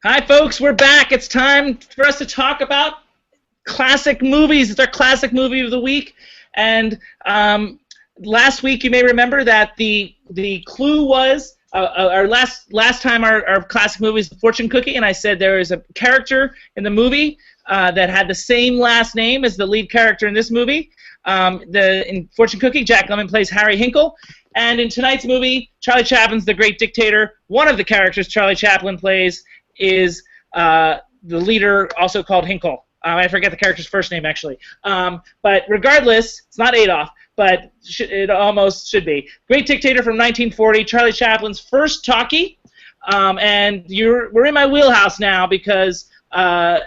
Hi, folks. We're back. It's time for us to talk about classic movies. It's our classic movie of the week. And last week, you may remember that the clue was our last time our classic movie is The Fortune Cookie, and I said there is a character in the movie that had the same last name as the lead character in this movie. In Fortune Cookie, Jack Lemmon plays Harry Hinkle. And in tonight's movie, Charlie Chaplin's The Great Dictator. One of the characters Charlie Chaplin plays is the leader, also called Hinkle. I forget the character's first name, actually. But regardless, it's not Adolf, but it almost should be. Great Dictator from 1940, Charlie Chaplin's first talkie. And we're in my wheelhouse now because I've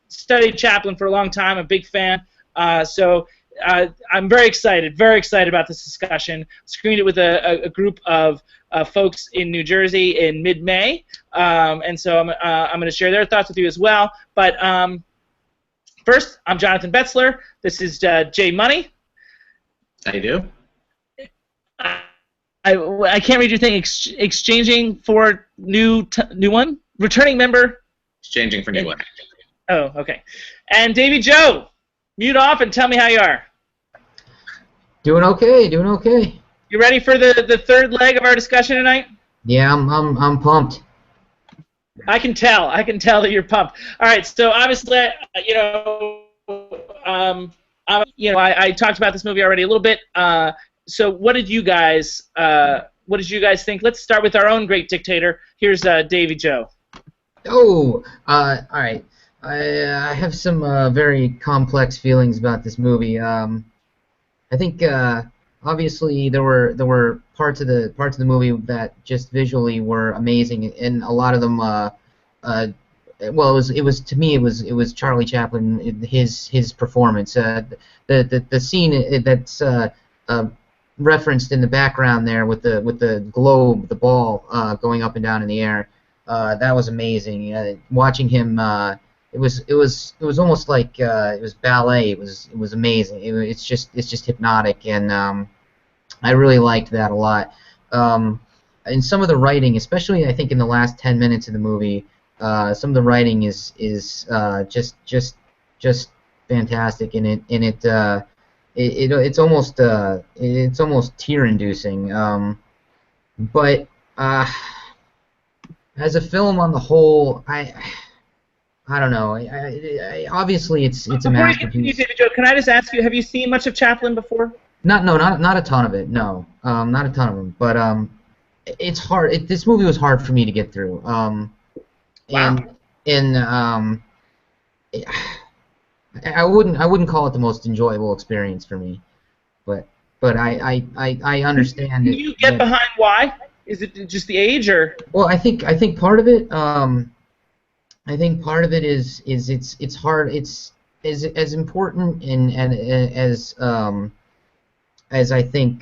studied Chaplin for a long time. I'm a big fan. So I'm very excited about this discussion. Screened it with a group of folks in New Jersey in mid-May, and so I'm going to share their thoughts with you as well. But first, I'm Jonathan Betzler. This is Jay Money. How you do? I can't read your thing. Exchanging for new one? Returning member? Exchanging for new one. Oh, okay. And Davie Joe. Mute off and tell me how you are. Doing okay. You ready for the third leg of our discussion tonight? Yeah, I'm pumped. I can tell that you're pumped. All right, so obviously, I talked about this movie already a little bit. So what did you guys think? Let's start with our own Great Dictator. Here's Davie Joe. Oh, all right. I have some very complex feelings about this movie. I think obviously there were parts of the movie that just visually were amazing, and a lot of them. Well, it was Charlie Chaplin, his performance. The scene that's referenced in the background there with the globe, the ball going up and down in the air. That was amazing. Watching him. It was almost like it was ballet. It was amazing. It's just hypnotic, and I really liked that a lot. And some of the writing, especially I think in the last 10 minutes of the movie, some of the writing is just fantastic, and it's almost tear-inducing. But as a film on the whole, I don't know. Obviously, it's a masterpiece. David Joe, can I just ask you, have you seen much of Chaplin before? Not a ton of it. No, not a ton of them. But it's hard. This movie was hard for me to get through. Wow. And I wouldn't call it the most enjoyable experience for me. But I understand. Can you get behind why? Is it just the age, or? Well, I think part of it. I think part of it is it's hard. It's as important and as I think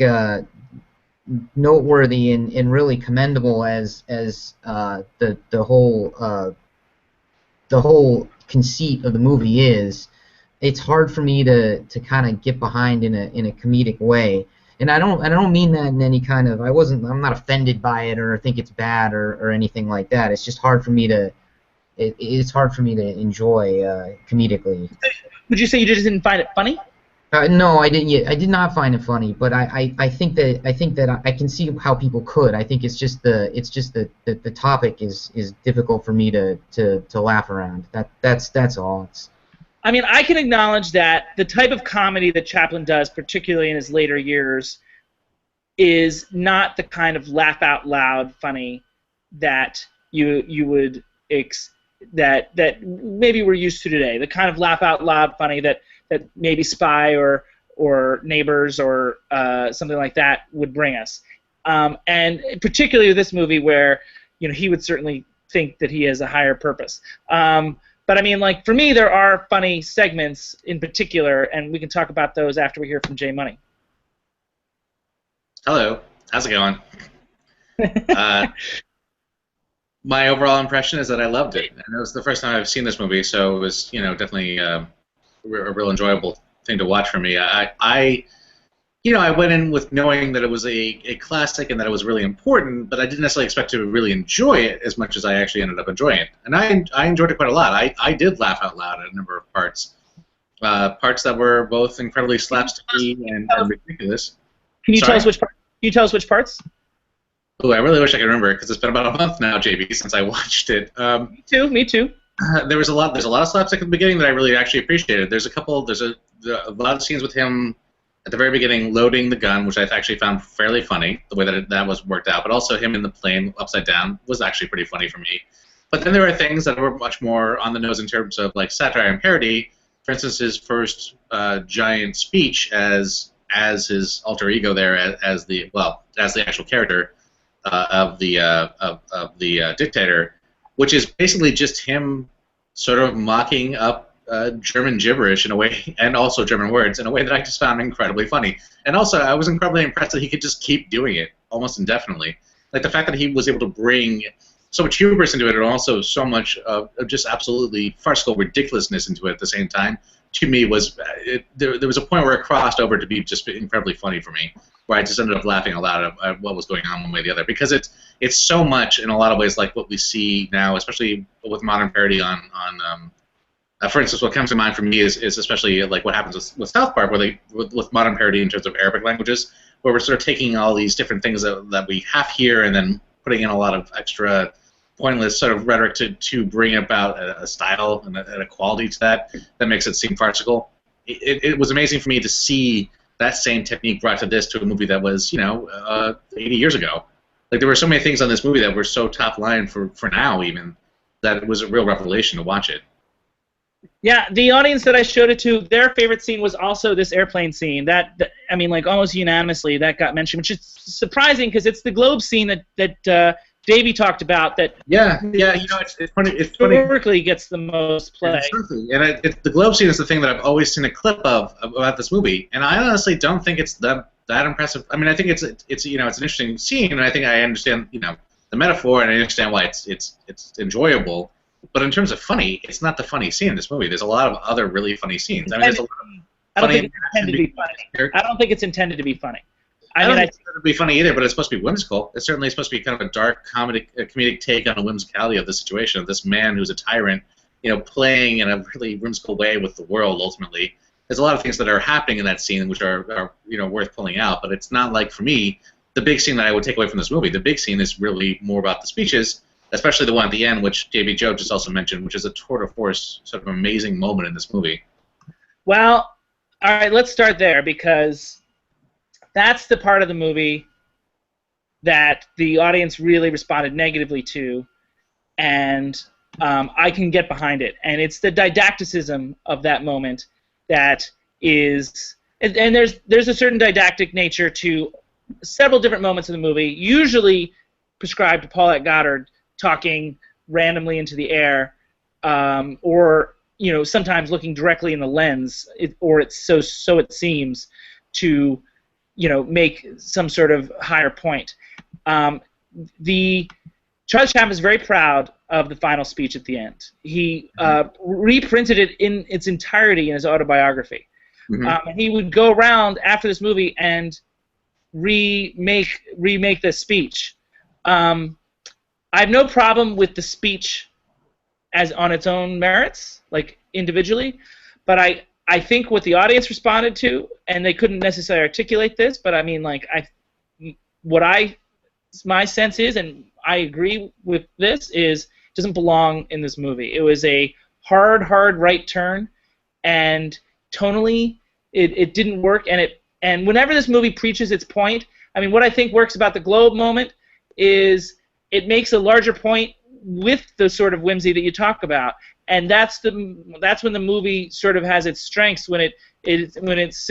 noteworthy and really commendable as the whole conceit of the movie is. It's hard for me to kind of get behind in a comedic way. And I don't mean that in any kind of I'm not offended by it or think it's bad or anything like that. It's just hard for me to. It's hard for me to enjoy comedically. Would you say you just didn't find it funny? No, I didn't. I did not find it funny, but I think that I can see how people could. I think it's just the topic is difficult for me to laugh around. That's all. I mean, I can acknowledge that the type of comedy that Chaplin does, particularly in his later years, is not the kind of laugh out loud funny that you would that maybe we're used to today. The kind of laugh out loud funny that maybe Spy or Neighbors or something like that would bring us. And particularly with this movie where he would certainly think that he has a higher purpose. But I mean, like, for me, there are funny segments in particular, and we can talk about those after we hear from Jay Money. Hello. How's it going? My overall impression is that I loved it. And it was the first time I've seen this movie, so it was, definitely a real enjoyable thing to watch for me. I you know, I went in with knowing that it was a classic and that it was really important, but I didn't necessarily expect to really enjoy it as much as I actually ended up enjoying it. And I enjoyed it quite a lot. I did laugh out loud at a number of parts. Parts that were both incredibly slapsticky and ridiculous. Can you tell us which parts? Can you tell us which parts? Oh, I really wish I could remember because it's been about a month now, JB, since I watched it. Me too. Me too. There's a lot of slapstick at the beginning that I really actually appreciated. There's a lot of scenes with him at the very beginning loading the gun, which I actually found fairly funny, the way that that was worked out. But also him in the plane upside down was actually pretty funny for me. But then there are things that were much more on the nose in terms of like satire and parody. For instance, his first giant speech as his alter ego there, as the actual character of the dictator, which is basically just him sort of mocking up German gibberish in a way, and also German words in a way that I just found incredibly funny. And also, I was incredibly impressed that he could just keep doing it almost indefinitely. Like the fact that he was able to bring so much hubris into it, and also so much of just absolutely farcical ridiculousness into it at the same time, to me was there was a point where it crossed over to be just incredibly funny for me, where I just ended up laughing a lot at what was going on one way or the other, because it's so much in a lot of ways like what we see now, especially with modern parody on for instance, what comes to mind for me is especially like what happens with South Park, where with modern parody in terms of Arabic languages, where we're sort of taking all these different things that we have here and then putting in a lot of extra pointless sort of rhetoric to bring about a style and a quality to that makes it seem farcical. It was amazing for me to see that same technique brought to a movie that was, 80 years ago. Like there were so many things on this movie that were so top line for now even, that it was a real revelation to watch it. Yeah, the audience that I showed it to, their favorite scene was also this airplane scene. I mean, like almost unanimously, that got mentioned, which is surprising because it's the globe scene that Davie talked about. Yeah, it's funny. It's funny. Historically, gets the most play. Exactly. And the globe scene is the thing that I've always seen a clip of about this movie, and I honestly don't think it's that impressive. I mean, I think it's an interesting scene, and I think I understand the metaphor, and I understand why it's enjoyable. But in terms of funny, it's not the funny scene in this movie. There's a lot of other really funny scenes. I mean, there's a lot of I don't think it's intended to be funny. I don't think it's intended to be funny. I don't think it's intended to be funny either, but it's supposed to be whimsical. It's certainly supposed to be kind of a dark comedic take on the whimsicality of the situation of this man who's a tyrant, playing in a really whimsical way with the world. Ultimately, there's a lot of things that are happening in that scene which are worth pulling out. But it's not like, for me, the big scene that I would take away from this movie. The big scene is really more about the speeches, especially the one at the end, which J.B. Joe just also mentioned, which is a tour de force, sort of amazing moment in this movie. Well, all right, let's start there, because that's the part of the movie that the audience really responded negatively to, and I can get behind it. And it's the didacticism of that moment that is, and there's a certain didactic nature to several different moments in the movie, usually prescribed to Paulette Goddard, talking randomly into the air, or sometimes looking directly in the lens, so it seems, to make some sort of higher point. Charlie Chaplin is very proud of the final speech at the end. He reprinted it in its entirety in his autobiography. Mm-hmm. And he would go around after this movie and remake the speech. I have no problem with the speech as on its own merits, like individually, but I think what the audience responded to, and they couldn't necessarily articulate this, but I mean, like, my sense is, and I agree with this, is it doesn't belong in this movie. It was a hard right turn, and tonally it didn't work, and whenever this movie preaches its point, I mean, what I think works about the globe moment is it makes a larger point with the sort of whimsy that you talk about, and that's when the movie sort of has its strengths, when it's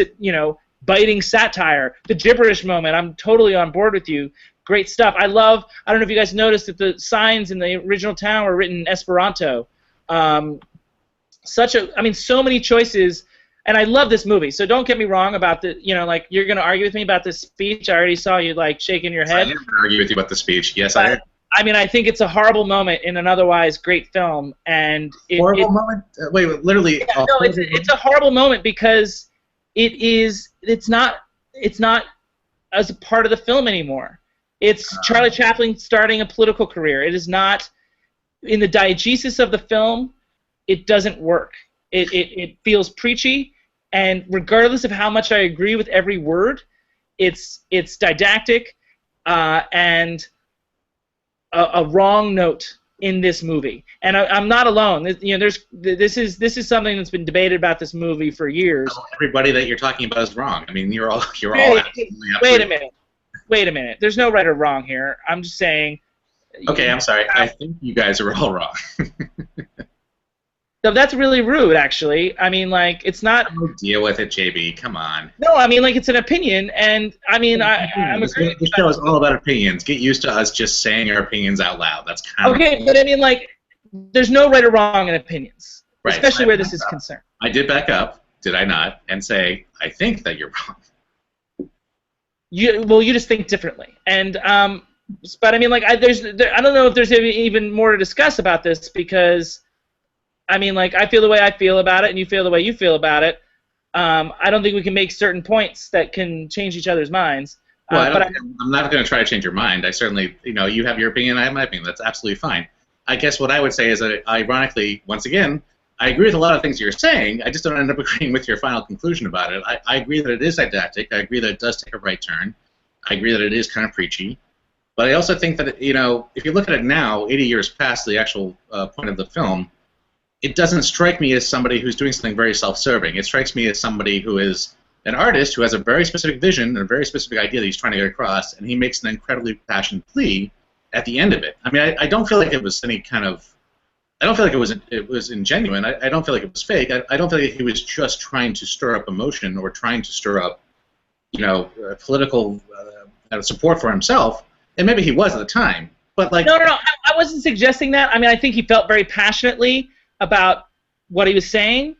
biting satire, the gibberish moment. I'm totally on board with you. Great stuff. I don't know if you guys noticed that the signs in the original town were written in Esperanto. So many choices. And I love this movie, so don't get me wrong about you're going to argue with me about this speech. I already saw you, shaking your head. I am going to argue with you about the speech. Yes, I am. I mean, I think it's a horrible moment in an otherwise great film. And horrible moment? Wait, literally. Yeah, no, it's a horrible moment because it's not as a part of the film anymore. It's Charlie Chaplin starting a political career. It is not in the diegesis of the film. It doesn't work. It feels preachy, and regardless of how much I agree with every word, it's didactic and a wrong note in this movie. And I'm not alone. This is something that's been debated about this movie for years. Everybody that you're talking about is wrong. I mean, you're all Wait a minute. There's no right or wrong here. I'm just saying. Okay, I'm sorry. I think you guys are all wrong. No, that's really rude, actually. I mean, like, it's not. Deal with it, JB. Come on. No, I mean, like, it's an opinion, and I mean, I'm agreeing. This show is all about opinions. Get used to us just saying our opinions out loud. That's kind of okay, but I mean, like, there's no right or wrong in opinions, right, especially where this is concerned. I did back up, did I not, and say I think that you're wrong. You just think differently, and but I mean, like, I don't know if there's even more to discuss about this because. I mean, like, I feel the way I feel about it, and you feel the way you feel about it. I don't think we can make certain points that can change each other's minds. Well, I'm not going to try to change your mind. I certainly, you have your opinion, I have my opinion. That's absolutely fine. I guess what I would say is that, ironically, once again, I agree with a lot of things you're saying. I just don't end up agreeing with your final conclusion about it. I agree that it is didactic. I agree that it does take a right turn. I agree that it is kind of preachy. But I also think that, if you look at it now, 80 years past the actual point of the film, it doesn't strike me as somebody who's doing something very self-serving. It strikes me as somebody who is an artist who has a very specific vision and a very specific idea that he's trying to get across, and he makes an incredibly passionate plea at the end of it. I mean, I don't feel like it was any kind of... I don't feel like it was ingenuine. I don't feel like it was fake. I don't feel like he was just trying to stir up emotion or trying to stir up, political support for himself. And maybe he was at the time. But like... No, I wasn't suggesting that. I mean, I think he felt very passionately about what he was saying,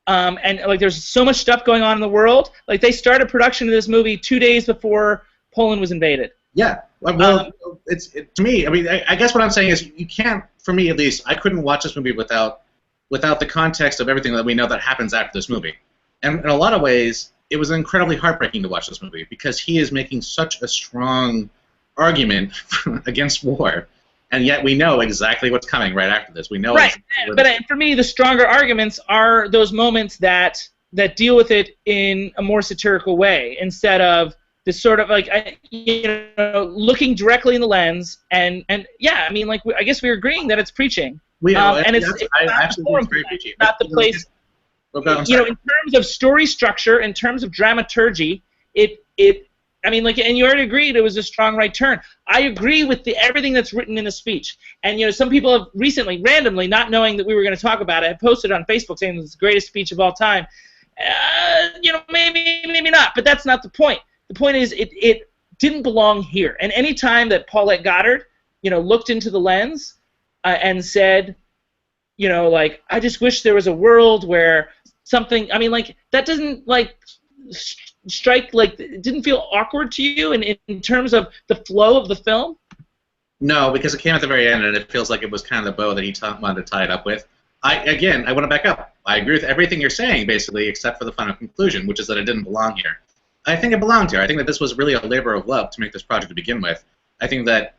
and like there's so much stuff going on in the world. Like they started production of this movie 2 days before Poland was invaded. Yeah, well, to me. I mean, I guess what I'm saying is you can't, for me at least, I couldn't watch this movie without the context of everything that we know that happens after this movie. And in a lot of ways, it was incredibly heartbreaking to watch this movie because he is making such a strong argument against war. And yet we know exactly what's coming right after this. We know. Right, but for me, the stronger arguments are those moments that deal with it in a more satirical way, instead of this sort of like looking directly in the lens. And yeah, I mean, like I guess we're agreeing that it's preaching. And it's very preachy. Not the place. In terms of story structure, in terms of dramaturgy, I mean, like, and you already agreed it was a strong right turn. I agree with everything that's written in the speech. And, some people have recently, randomly, not knowing that we were going to talk about it, have posted on Facebook saying it's the greatest speech of all time. Maybe not, but that's not the point. The point is it didn't belong here. And any time that Paulette Goddard, looked into the lens and said, like, I just wish there was a world where something, I mean, like, that doesn't, like, strike, like, it didn't feel awkward to you in terms of the flow of the film? No, because it came at the very end, and it feels like it was kind of the bow that he wanted to tie it up with. I want to back up. I agree with everything you're saying, basically, except for the final conclusion, which is that it didn't belong here. I think it belonged here. I think that this was really a labor of love to make this project to begin with. I think that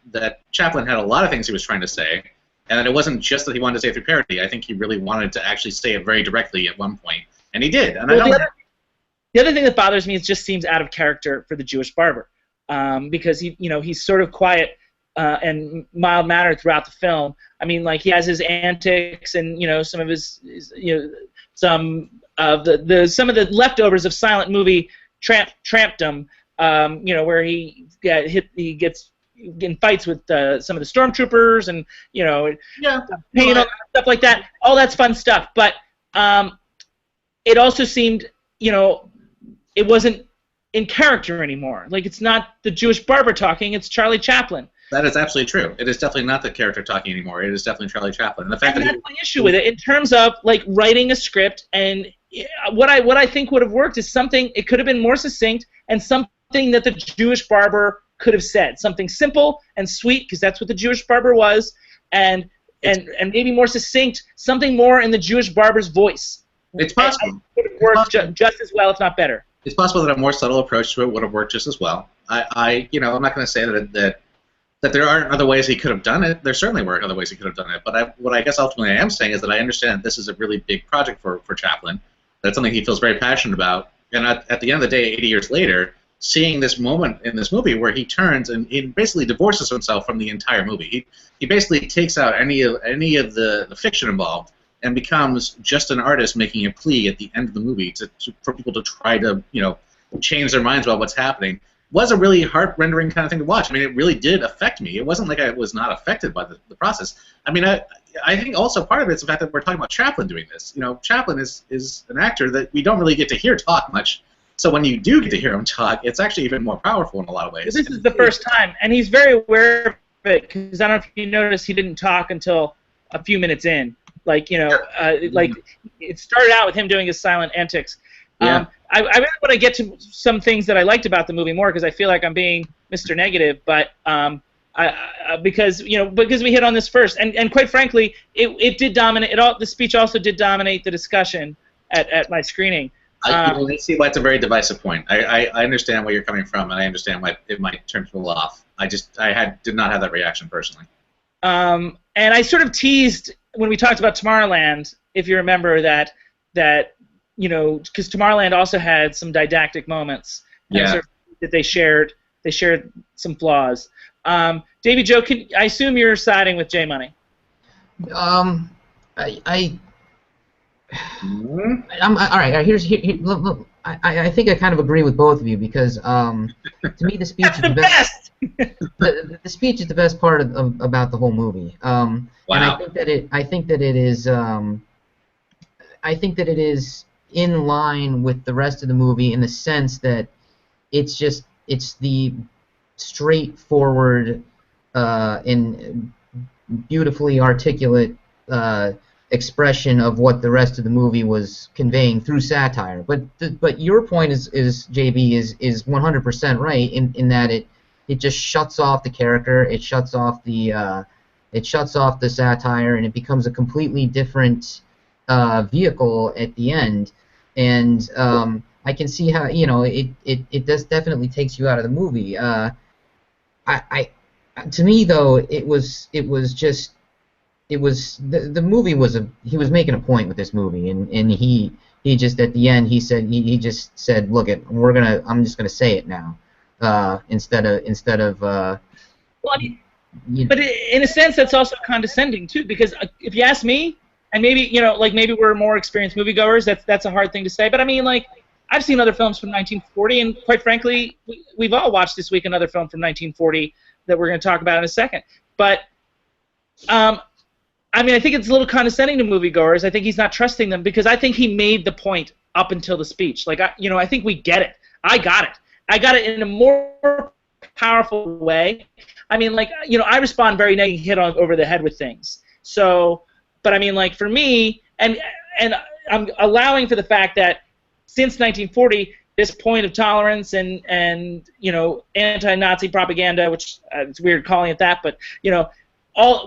Chaplin had a lot of things he was trying to say, and that it wasn't just that he wanted to say it through parody. I think he really wanted to actually say it very directly at one point, and he did. And the other thing that bothers me is it just seems out of character for the Jewish barber, because he's sort of quiet and mild-mannered throughout the film. I mean, like, he has his antics and some of his some of the leftovers of silent movie trampdom, where he gets in fights with some of the stormtroopers and stuff like that. All that's fun stuff, but it also seemed it wasn't in character anymore. Like, it's not the Jewish barber talking, it's Charlie Chaplin. That is absolutely true. It is definitely not the character talking anymore. It is definitely Charlie Chaplin. And the fact that's my issue with it in terms of, like, writing a script, and what I think would have worked is something, it could have been more succinct and something that the Jewish barber could have said. Something simple and sweet, because that's what the Jewish barber was, and maybe more succinct, something more in the Jewish barber's voice. It's possible. It would have worked just as well, if not better. It's possible that a more subtle approach to it would have worked just as well. I'm not going to say that there aren't other ways he could have done it. There certainly were other ways he could have done it. But what I guess ultimately I am saying is that I understand that this is a really big project for Chaplin. That's something he feels very passionate about. And at the end of the day, 80 years later, seeing this moment in this movie where he turns and he basically divorces himself from the entire movie. He basically takes out any of the fiction involved and becomes just an artist making a plea at the end of the movie for people to try to change their minds about what's happening. Was a really heart-rendering kind of thing to watch. I mean, it really did affect me. It wasn't like I was not affected by the process. I mean, I think also part of it is the fact that we're talking about Chaplin doing this. Chaplin is an actor that we don't really get to hear talk much. So when you do get to hear him talk, it's actually even more powerful in a lot of ways. This is the first time, and he's very aware of it, because I don't know if you noticed, he didn't talk until a few minutes in. Like it started out with him doing his silent antics. Yeah. I really want to get to some things that I liked about the movie more, because I feel like I'm being Mr. Negative, but because we hit on this first, and quite frankly, it did dominate. The speech also did dominate the discussion at my screening. I see why it's a very divisive point. I understand where you're coming from, and I understand why it might turn people off. I did not have that reaction personally. And I sort of teased when we talked about Tomorrowland, if you remember that because Tomorrowland also had some didactic moments. Yeah. That they shared some flaws. Davey Joe, I assume you're siding with J Money. I'm all right. Look, I think I kind of agree with both of you, because to me the speech is the best. The speech is the best part about the whole movie. Wow. And I think that it is in line with the rest of the movie, in the sense that it's the straightforward and beautifully articulate expression of what the rest of the movie was conveying through satire. But your point is JB is 100% right in that it just shuts off the character, it shuts off the satire, and it becomes a completely different vehicle at the end. And I can see how it does definitely takes you out of the movie. To me though, it was the movie was he was making a point with this movie, and he just at the end he just said, look, I'm just gonna say it now, instead of well, I mean, but in a sense that's also condescending too, because if you ask me, and maybe maybe we're more experienced moviegoers, that's a hard thing to say, but I mean, like, I've seen other films from 1940, and quite frankly, we've all watched this week another film from 1940 that we're going to talk about in a second. But I mean, I think it's a little condescending to moviegoers. I think he's not trusting them, because I think he made the point up until the speech. Like, I think we get it. I got it. I got it in a more powerful way. I mean, like, I respond very negative, hit over the head with things. So, but I mean, like, for me, and I'm allowing for the fact that since 1940, this point of tolerance and anti-Nazi propaganda, which it's weird calling it that, but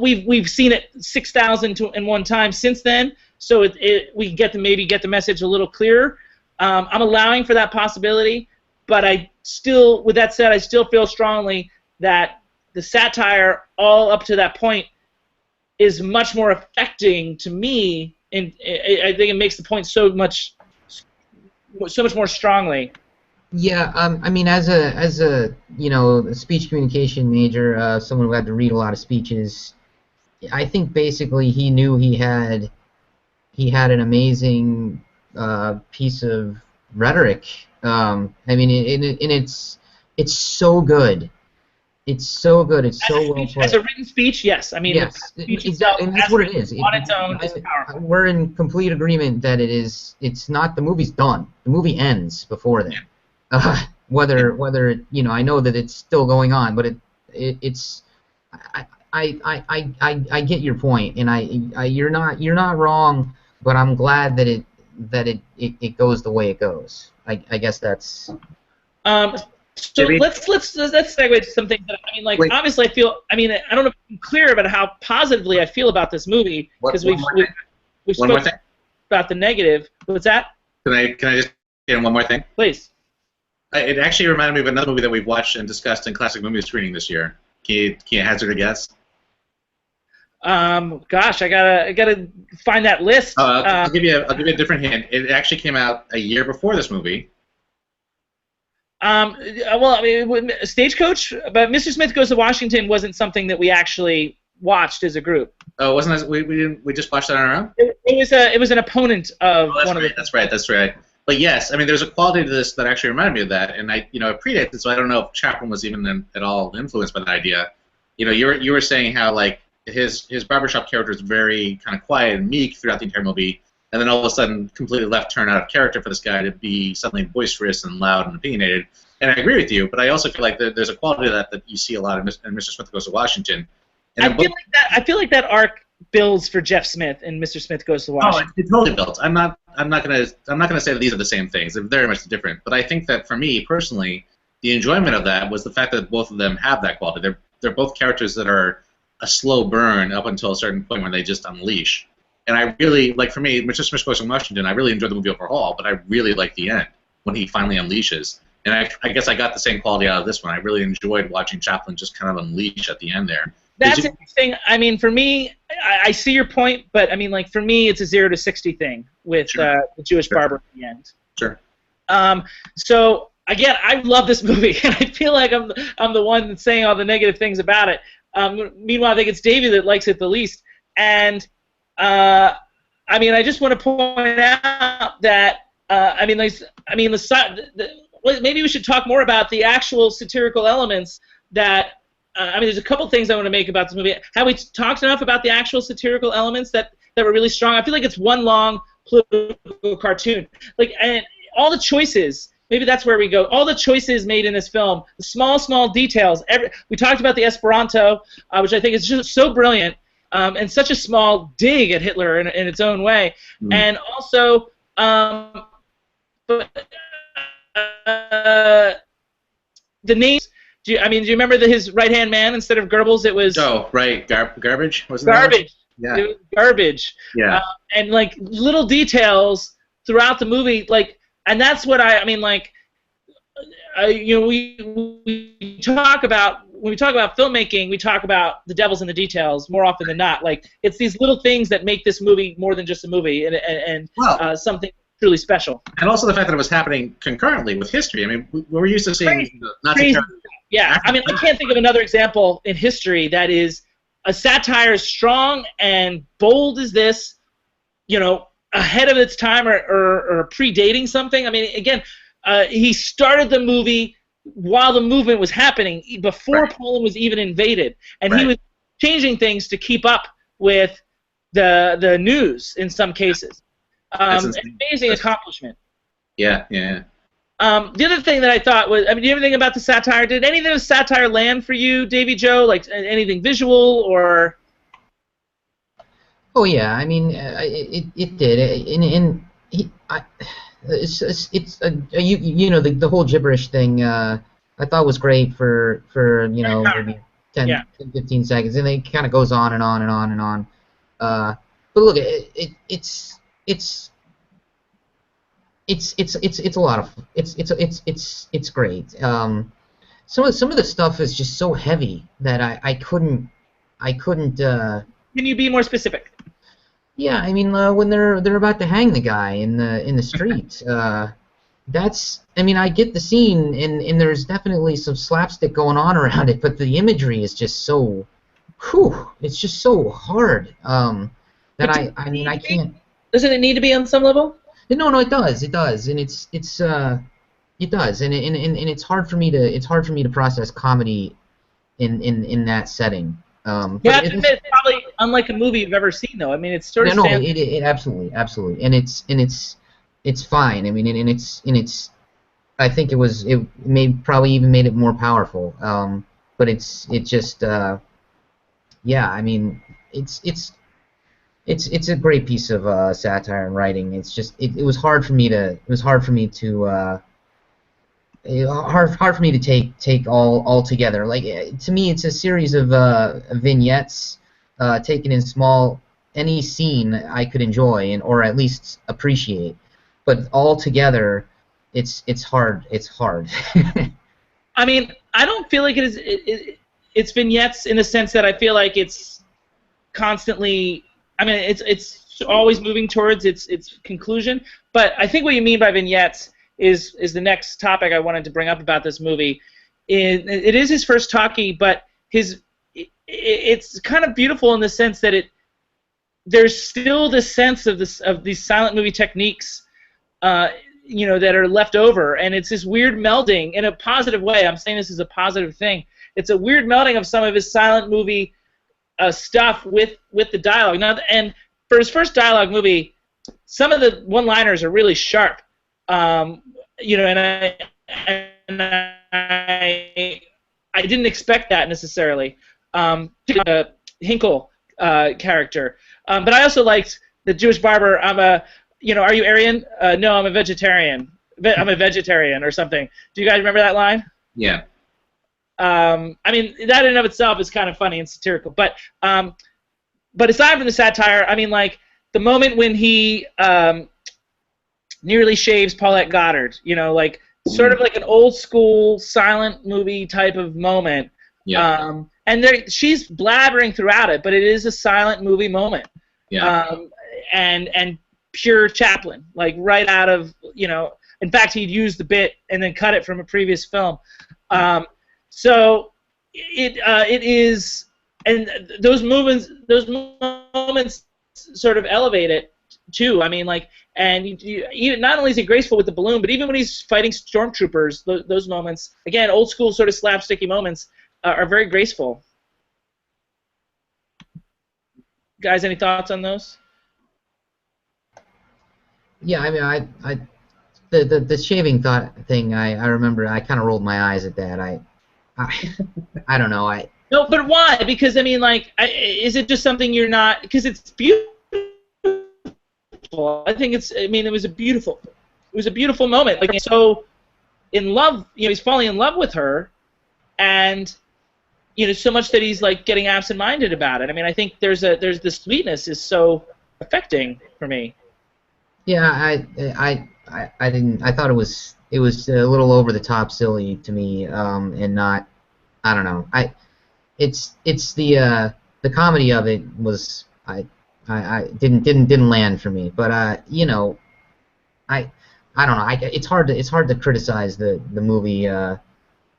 we've seen it 6,001 times since then. So we get to maybe get the message a little clearer. I'm allowing for that possibility, but with that said, I still feel strongly that the satire all up to that point is much more affecting to me, and I think it makes the point so much more strongly. Yeah, I mean, as a speech communication major, someone who had to read a lot of speeches, I think basically he knew he had an amazing piece of rhetoric. I mean, it's so good. It's so good. It's so well put. As a written speech, yes. I mean, yes, exactly. And that's what it is. On its own, it's powerful. We're in complete agreement that it is. It's not. The movie's done. The movie ends before then. Whether I know that it's still going on, but it's. I get your point, and you're not wrong, but I'm glad that it goes the way it goes. I guess that's. So let's segue to some things that I mean, like, obviously I feel. I mean, I don't know if I'm clear about how positively I feel about this movie, because we've spoken about the negative. What's that? Can I just get one more thing? Please. It actually reminded me of another movie that we've watched and discussed in classic movie screening this year. Can you hazard a guess? Gosh, I gotta find that list. I'll give you a different hint. It actually came out a year before this movie. Well, I mean, Stagecoach, but Mr. Smith Goes to Washington wasn't something that we actually watched as a group. Oh, wasn't that, we just watched that on our own? It was an opponent of one of the. That's right. But yes, I mean, there's a quality to this that actually reminded me of that, and it predates it, so I don't know if Chaplin was even at all influenced by that idea. You were saying how like his barbershop character is very kind of quiet and meek throughout the entire movie, and then all of a sudden completely left turn out of character for this guy to be suddenly boisterous and loud and opinionated. And I agree with you, but I also feel like there's a quality to that you see a lot in Mr. Smith Goes to Washington. And I feel like that arc builds for Jeff Smith and Mr. Smith Goes to Washington. Oh, it totally builds. I'm not gonna say that these are the same things. They're very much different. But I think that for me personally, the enjoyment of that was the fact that both of them have that quality. They're both characters that are a slow burn up until a certain point where they just unleash. And I really for me, Mr. Smith Goes to Washington. I really enjoyed the movie overall, but I really like the end when he finally unleashes. And I guess I got the same quality out of this one. I really enjoyed watching Chaplin just kind of unleash at the end there. That's interesting. I mean, for me, I see your point, but I mean, for me, it's a 0 to 60 thing with the Jewish barber at the end. Sure. So again, I love this movie, and I feel like I'm the one that's saying all the negative things about it. Meanwhile, I think it's Davie that likes it the least. And I mean, I just want to point out that maybe we should talk more about the actual satirical elements that. There's a couple things I want to make about this movie. Have we talked enough about the actual satirical elements that were really strong? I feel like it's one long political cartoon. And all the choices, maybe that's where we go. All the choices made in this film, the small details. We talked about the Esperanto, which I think is just so brilliant, and such a small dig at Hitler in its own way. And also, the names. Do you remember his right-hand man instead of Goebbels? It was garbage. Wasn't garbage. Yeah. It was garbage. Yeah. And little details throughout the movie, and that's what we talk about when we talk about filmmaking. We talk about the devil's in the details more often than not. It's these little things that make this movie more than just a movie and something truly special. And also the fact that it was happening concurrently with history. I mean, we're used to seeing Nazi characters. Yeah, I can't think of another example in history that is a satire as strong and bold as this, ahead of its time or predating something. I mean, again, he started the movie while the movement was happening, before Poland was even invaded, and he was changing things to keep up with the news in some cases. An amazing accomplishment. Yeah. The other thing that I thought was, do you have anything about the satire? Did any of the satire land for you, Davie Joe? Anything visual or? Oh yeah, I mean, it did. The whole gibberish thing. I thought was great for maybe 10, 15 seconds, and it kind of goes on and on and on and on. But look, it's a lot of it's great. Some of the stuff is just so heavy that I couldn't. Can you be more specific? Yeah, I mean when they're about to hang the guy in the street. I get the scene and there's definitely some slapstick going on around it, but the imagery is just so, it's just so hard. I can't. Doesn't it need to be on some level? No, it does, and it does, and it's hard for me to process comedy in that setting. It's probably unlike a movie you've ever seen, though. I mean, it's sort of. No, it absolutely, and it's fine. I mean, and it's. I think it probably even made it more powerful. But it just. Yeah, I mean, it's a great piece of satire and writing. It's just it was hard for me to take all together. To me, it's a series of vignettes taken in small. Any scene I could enjoy or at least appreciate, but all together, it's hard. It's hard. I mean, I don't feel like it is. It's vignettes in the sense that I feel like it's constantly. I mean, it's always moving towards its conclusion. But I think what you mean by vignettes is the next topic I wanted to bring up about this movie. It is his first talkie, but it's kind of beautiful in the sense that there's still this sense of these silent movie techniques. That are left over, and it's this weird melding in a positive way. I'm saying this is a positive thing. It's a weird melding of some of his silent movie stuff with the dialogue. Now, and for his first dialogue movie, some of the one-liners are really sharp. And I didn't expect that necessarily. Hinkle character, but I also liked the Jewish barber. Are you Aryan? No, I'm a vegetarian. I'm a vegetarian or something. Do you guys remember that line? Yeah. I mean, that in and of itself is kind of funny and satirical. But aside from the satire, I mean, like, the moment when he nearly shaves Paulette Goddard, sort of like an old school silent movie type of moment. Yeah. And she's blabbering throughout it, but it is a silent movie moment. Yeah. And pure Chaplin, like right out of, in fact, he'd used the bit and then cut it from a previous film. So it is, and those moments sort of elevate it too. I mean, like, and even not only is he graceful with the balloon, but even when he's fighting stormtroopers, those moments, again, old school sort of slapsticky moments, are very graceful. Guys, any thoughts on those? Yeah, I mean, the shaving thing. I remember. I kind of rolled my eyes at that. I don't know. No, but why? Because I mean, like, is it just something you're not? Because it's beautiful. I think it's. I mean, it was a beautiful moment. Like, so in love. He's falling in love with her, and so much that he's like getting absent-minded about it. I mean, I think there's the sweetness is so affecting for me. Yeah, I didn't. I thought it was a little over the top, silly to me, and not. I don't know. It's the comedy of it was I didn't land for me. But I don't know. It's hard to criticize the movie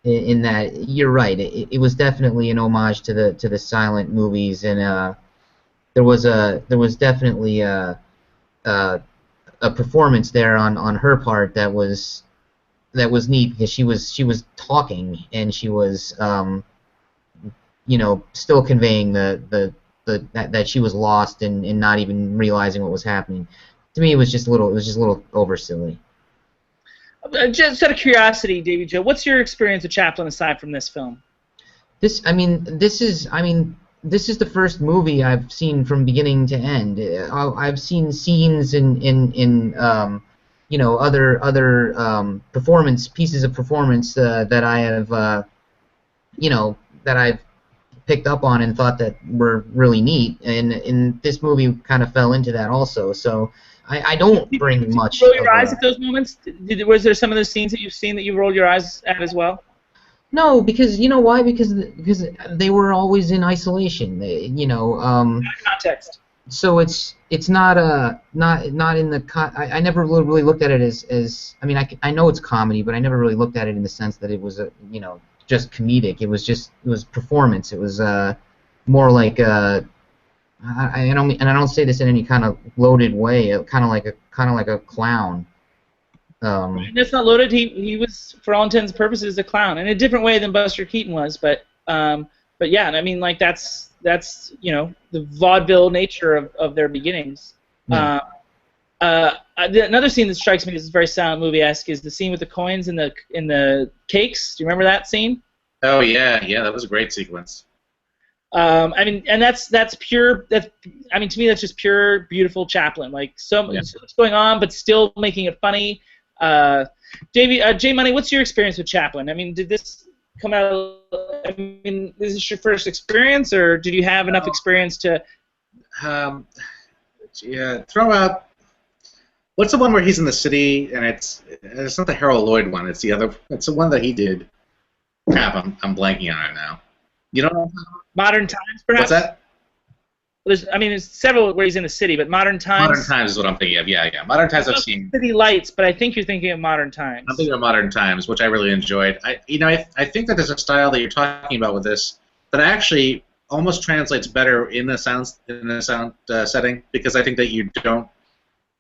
in that you're right. It was definitely an homage to the silent movies, and there was definitely a performance there on her part that was neat, because she was talking, and she was still conveying that she was lost and not even realizing what was happening. To me, it was just a little over silly. Just out of curiosity, Davey Joe, what's your experience with Chaplin aside from this film? This is the first movie I've seen from beginning to end. I've seen scenes in other pieces of performance that I have that I've picked up on and thought that were really neat, and this movie kind of fell into that also. So I don't bring much. Did you roll your eyes at those moments? Was there some of those scenes that you've seen that you rolled your eyes at as well? No, because you know why? Because they were always in isolation. Context. So it's not in the I never really looked at it as I mean I know it's comedy, but I never really looked at it in the sense that it was just comedic. It was performance. It was more like I don't say this in any kind of loaded way. Kind of like a clown. That's not loaded. He was, for all intents and purposes, a clown in a different way than Buster Keaton was. But yeah, I mean, like that's the vaudeville nature of their beginnings. Yeah. Another scene that strikes me as very silent movie-esque is the scene with the coins in the cakes. Do you remember that scene? Oh yeah, that was a great sequence. I mean, and that's pure. I mean, to me, that's just pure, beautiful Chaplin. Like so much going on, but still making it funny. J Money, what's your experience with Chaplin? I mean, did this come out? I mean, is this your first experience, or did you have enough experience to? Throw out. What's the one where he's in the city and it's not the Harold Lloyd one. It's the other. It's the one that he did. Crap, I'm blanking on it now. You know. Modern Times, perhaps. What's that? There's several where he's in the city, but Modern Times. Modern Times is what I'm thinking of. Yeah. Modern Times I've seen. City Lights, but I think you're thinking of Modern Times. I'm thinking of Modern Times, which I really enjoyed. I think that there's a style that you're talking about with this that actually almost translates better in the sound setting, because I think that you don't.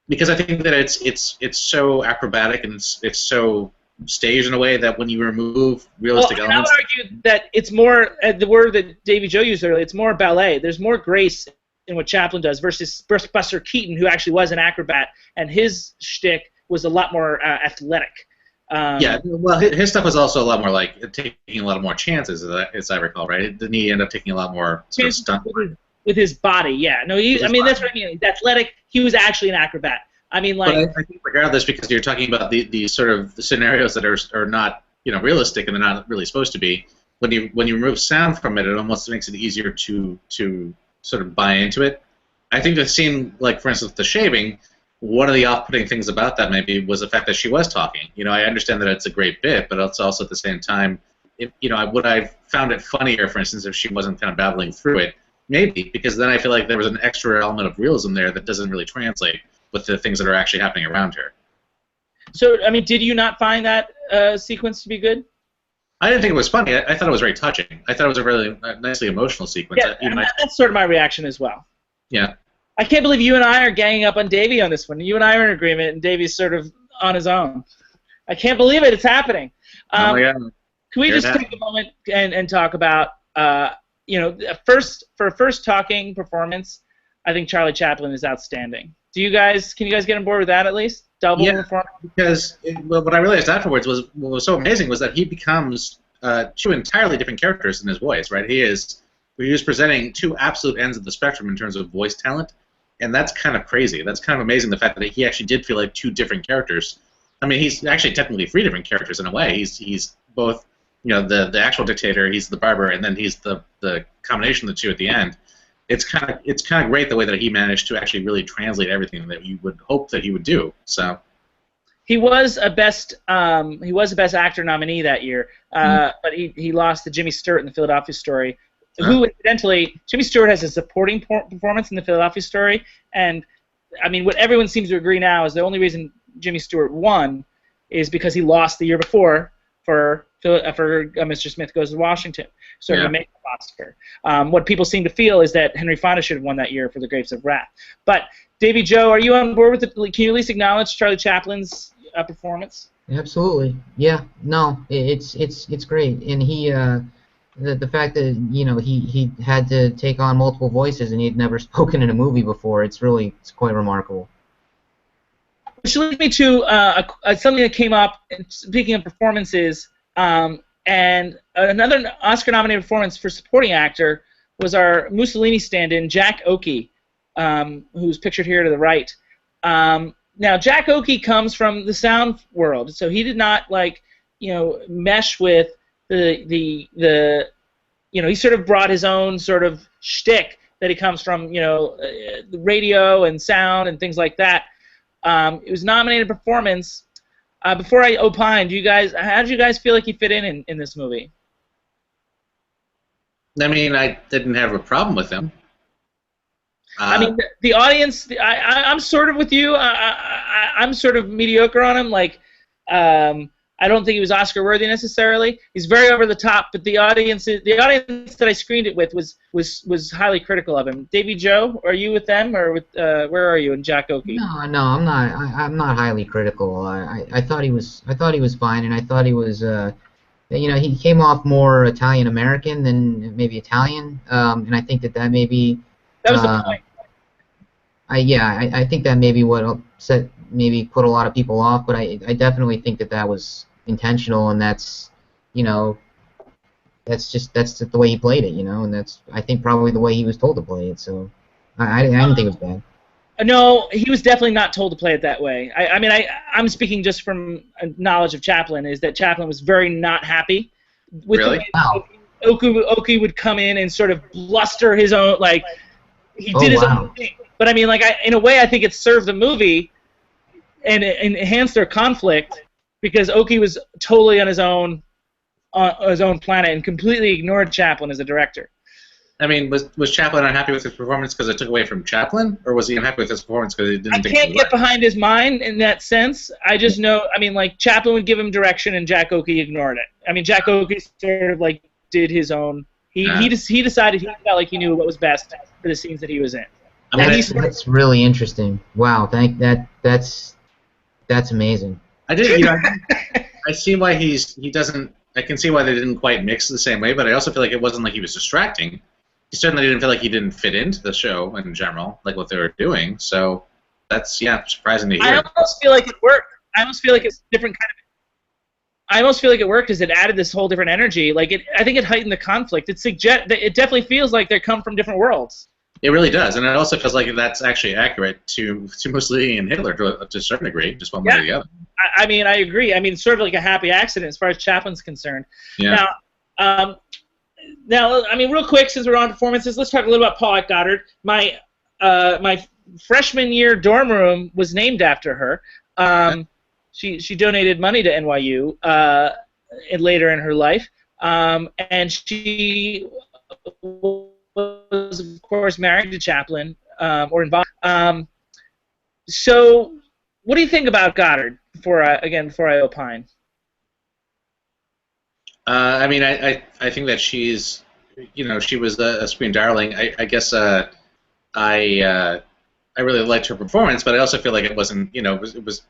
Because I think that it's so acrobatic and it's so staged in a way that when you remove realistic elements. I would argue that it's more, the word that Davie Joe used earlier, it's more ballet. There's more grace in what Chaplin does versus Buster Keaton, who actually was an acrobat, and his shtick was a lot more athletic. Yeah, well, his stuff was also a lot more like taking a lot more chances, as I recall, right? Didn't he end up taking a lot more sort of stunt with his body? Yeah, no, that's what I mean. He's athletic. He was actually an acrobat. I mean, like. But I think regardless, because you're talking about the sort of the scenarios that are not realistic and they're not really supposed to be. When you remove sound from it, it almost makes it easier to sort of buy into it. I think the scene, like for instance, the shaving. One of the off-putting things about that maybe was the fact that she was talking. I understand that it's a great bit, but it's also at the same time, would I found it funnier, for instance, if she wasn't kind of babbling through it? Maybe, because then I feel like there was an extra element of realism there that doesn't really translate with the things that are actually happening around her. So, I mean, did you not find that sequence to be good? I didn't think it was funny. I thought it was very touching. I thought it was a really nicely emotional sequence. Yeah, that's sort of my reaction as well. Yeah. I can't believe you and I are ganging up on Davie on this one. You and I are in agreement, and Davie's sort of on his own. I can't believe it. It's happening. Oh my God. Can we just take a moment and talk about, for a first talking performance, I think Charlie Chaplin is outstanding. Can you guys get on board with that at least? Double performance? Because what I realized afterwards was what was so amazing was that he becomes two entirely different characters in his voice, right? He was presenting two absolute ends of the spectrum in terms of voice talent. And that's kind of crazy. That's kind of amazing, the fact that he actually did feel like two different characters. I mean, he's actually technically three different characters in a way. He's both, the actual dictator, he's the barber, and then he's the combination of the two at the end. It's kind of great the way that he managed to actually really translate everything that you would hope that he would do. So he was a best actor nominee that year, but he lost to Jimmy Stewart in the Philadelphia Story. Who, incidentally, Jimmy Stewart has a supporting performance in the Philadelphia Story, and I mean, what everyone seems to agree now is the only reason Jimmy Stewart won is because he lost the year before for Mr. Smith Goes to Washington, sort of a makeup Oscar. What people seem to feel is that Henry Fonda should have won that year for The Grapes of Wrath. But Davie Joe, are you on board with it? Can you at least acknowledge Charlie Chaplin's performance? Absolutely. Yeah. No, it's great, and he. The fact that he had to take on multiple voices and he'd never spoken in a movie before, it's quite remarkable. Which leads me to something that came up, speaking of performances, and another Oscar-nominated performance for supporting actor was our Mussolini stand-in, Jack Oakie, who's pictured here to the right. Now, Jack Oakie comes from the sound world, so he did not mesh with he sort of brought his own sort of shtick that he comes from, the radio and sound and things like that. It was nominated performance. Before I opine, how did you guys feel like he fit in this movie? I mean, I didn't have a problem with him. I mean, the audience. I'm sort of with you. I'm sort of mediocre on him. I don't think he was Oscar worthy necessarily. He's very over the top, but the audience that I screened it with was highly critical of him. Davie Joe, are you with them or with where are you in Jack Oakie? No, I'm not. I'm not highly critical. I thought he was fine, and I thought he was he came off more Italian American than maybe Italian, and I think that may be that was the point. I think that may be what put a lot of people off, but I definitely think that was intentional, and that's just the way he played it, and that's I think probably the way he was told to play it. So I didn't think it was bad. No, he was definitely not told to play it that way. I'm speaking just from knowledge of Chaplin, is that Chaplin was very not happy with the way Oakie would come in and sort of bluster his own, he did his own thing. But I mean, in a way, I think it served the movie and it enhanced their conflict because Oakie was totally on his own planet and completely ignored Chaplin as a director. I mean, was Chaplin unhappy with his performance because it took away from Chaplin, or was he unhappy with his performance because he didn't think? I can't get behind his mind in that sense. I just know, I mean, like Chaplin would give him direction, and Jack Oakie ignored it. I mean, Jack Oakie sort of like did his own. He decided he felt like he knew what was best for the scenes that he was in. That's really interesting. Wow, that's amazing. I did, you know, I see why he doesn't. I can see why they didn't quite mix the same way, but I also feel like it wasn't like he was distracting. He certainly didn't feel like he didn't fit into the show in general, like what they were doing. So that's surprising to hear. I almost feel like it worked. I almost feel like it's a different kind of. I almost feel like it worked because it added this whole different energy. Like I think it heightened the conflict. It definitely feels like they come from different worlds. It really does, and it also feels like that's actually accurate to Mussolini and Hitler to a certain degree, just one way or the other. I mean, I agree. I mean, sort of like a happy accident as far as Chaplin's concerned. Yeah. Now, I mean, real quick, since we're on performances, let's talk a little about Paulette Goddard. My freshman year dorm room was named after her. She donated money to NYU later in her life, and she was, of course, married to Chaplin or involved. So, what do you think about Goddard? Before I opine. I mean, I think that she's, you know, she was a screen darling. I guess I really liked her performance, but I also feel like it wasn't, you know, it was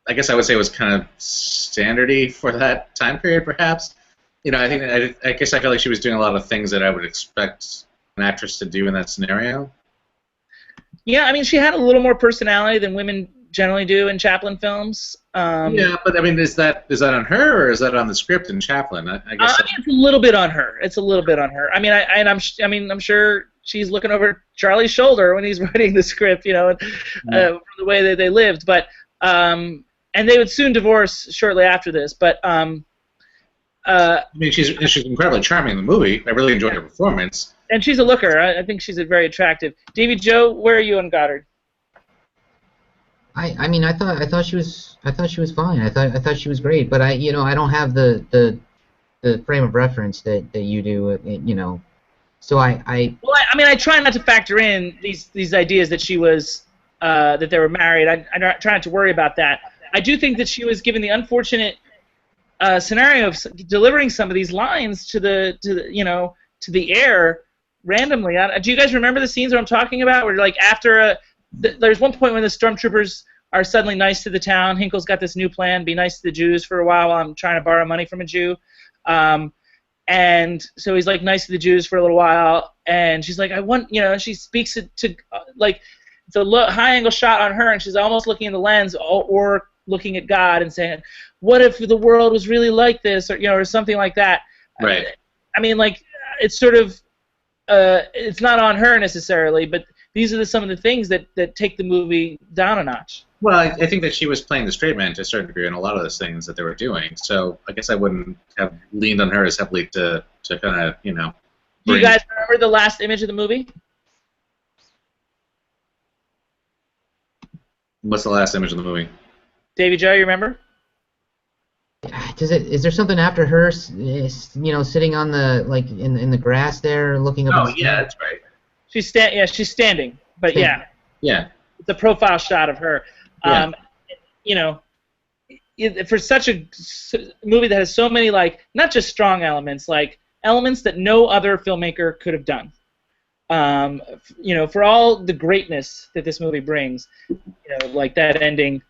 I guess I would say it was kind of standardy for that time period, perhaps. You know, I guess I feel like she was doing a lot of things that I would expect an actress to do in that scenario. Yeah, I mean, she had a little more personality than women generally do in Chaplin films. Yeah, but I mean, is that on her or is that on the script in Chaplin? I guess. I mean, it's a little bit on her. It's a little bit on her. I mean, I'm sure she's looking over Charlie's shoulder when he's writing the script, you know, the way that they lived. But and they would soon divorce shortly after this. But I mean, she's incredibly charming in the movie. I really enjoyed her performance. And she's a looker. I think she's very attractive. Davey Joe, where are you on Goddard? I mean, I thought she was fine. I thought she was great, but I don't have the frame of reference that you do, you know. So I mean, I try not to factor in these ideas that she was that they were married. I try not to worry about that. I do think that she was given the unfortunate scenario of delivering some of these lines to the air randomly. Do you guys remember the scenes that I'm talking about? Where like after there's one point when the stormtroopers are suddenly nice to the town. Hinkle's got this new plan: be nice to the Jews for a while I'm trying to borrow money from a Jew. And so he's like nice to the Jews for a little while, and she's like, I want, you know, she speaks it to like it's a high angle shot on her, and she's almost looking in the lens or looking at God and saying, what if the world was really like this, or or something like that. Right. I mean, like it's sort of it's not on her necessarily, but these are some of the things that take the movie down a notch. Well, I think that she was playing the straight man to a certain degree in a lot of those things that they were doing. So I guess I wouldn't have leaned on her as heavily to kind of, you know. Do you guys remember the last image of the movie? What's the last image of the movie? Davey Joe, you remember? Is there something after her, sitting on the in the grass there, looking up? Oh yeah, that's right. She's standing, but yeah. Yeah. It's a profile shot of her. Yeah. You know, for such a movie that has so many not just strong elements, like elements that no other filmmaker could have done. For all the greatness that this movie brings, like that ending,